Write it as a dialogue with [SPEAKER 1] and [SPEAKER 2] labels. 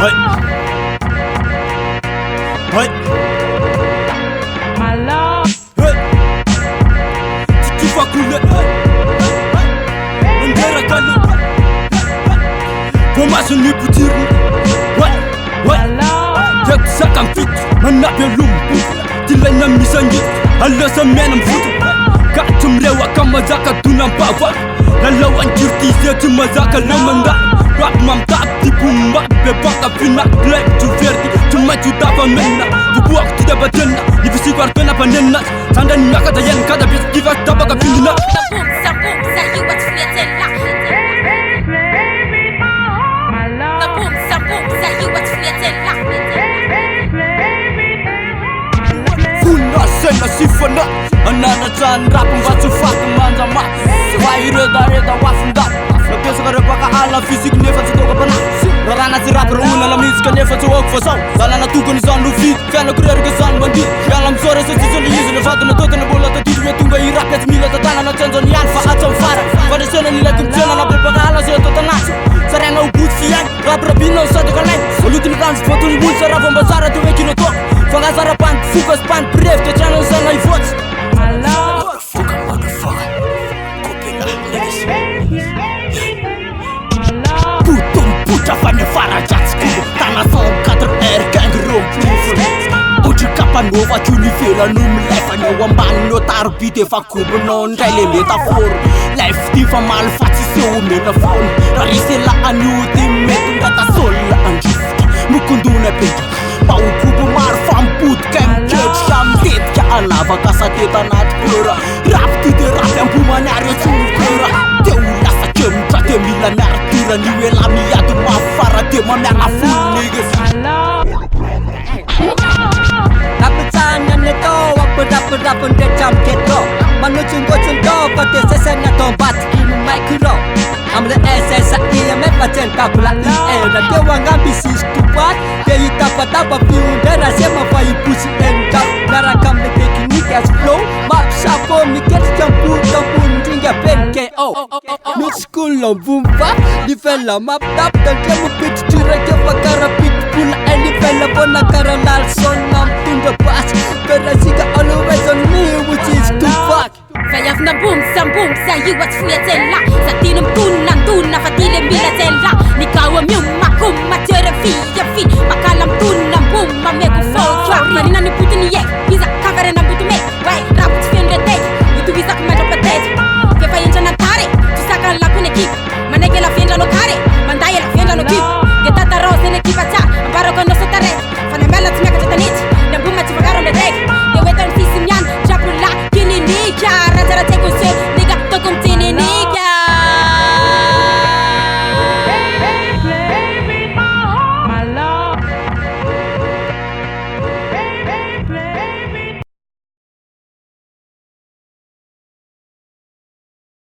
[SPEAKER 1] Ouais.
[SPEAKER 2] My love.
[SPEAKER 1] Tu vas couler. On dirait qu'à l'eau. Pour moi, je n'ai plus tiré. Ouais. Y'a que ça qu'un fit. Man appelle l'homme. Tu l'as n'a mis en yit. Allah sa mène en fout. Car tu me rewa comme Zaka, tu n'en pas voir. La lawan kirti, c'est tu m'as Zaka le mandat. Rap mam tap, ti pumba. Bebaka fina, black tu verdi. Tu m'as tu tapa menna. Tu buak tu dapat jenna. Ni visi kwartena panenna. Tanda ni maka dayan kada bis kiva tabaka fina.
[SPEAKER 3] Boom, sa you what flieten la. The boom, sa you what flieten la.
[SPEAKER 1] Funa sena sifana. Anana chan rap mbachu fak manja mat. Waire da wafunda. Napesa kare baka ala fisik nefa tsoka bana. Rana si rap runa la music nefa tsok fasau. Dala na tukun zan lufi. Kana kurer ke zan bandi. Yalam sore se tsoli yizu na fatu na tota na bola ta tidu tunga i rap et mila ta tana na tenzo ni alfa atom fara. Pada sena ni la kumtena na baka ala se tota na. Sarena ubut siang rap rabino sa to kalai. Solutin dance foto ni bul sara bomba sara to vekino to. Fanga sara pan fukas pan bref te channel sana I vote.
[SPEAKER 2] My love.
[SPEAKER 1] Motherfucker. Puta fanne fara jatsko. Tana son 4R kangaroo. Uji kapanova chuni fela num life no wamban no tarbite fa kubo non dai metafor. Life ti fa mal fatti so mena phone. Rarise la anuti metunda ta sol angift. Mukunduna peja. Pau kubo mar fam put kem jet sham dit ka anava kasateta nat kura. Rap ti de rap yang pumanare tsukura. Teula sa kem tate milanar tira ni wela mi atu mafara te mamera full niggas.
[SPEAKER 2] My love.
[SPEAKER 4] Napetsanya neto, wapurapura punde jam keto. Manuchungo chungo, kote sesena tombat kinu micro. I'm the SSI, paten kapula era ke wanga bisis tupat ke itapa fiunda rasema fa ipusi enka nara kam the technique as flow map sapo mi get champu ndinga penke mid school lo bumba di fella map tap dan kemu pit chira ke fakara pit pula eli fella bona karalal son nam tunda pas perasika always on me which is too fuck
[SPEAKER 3] Fayaf na boom, sa you what flieten la.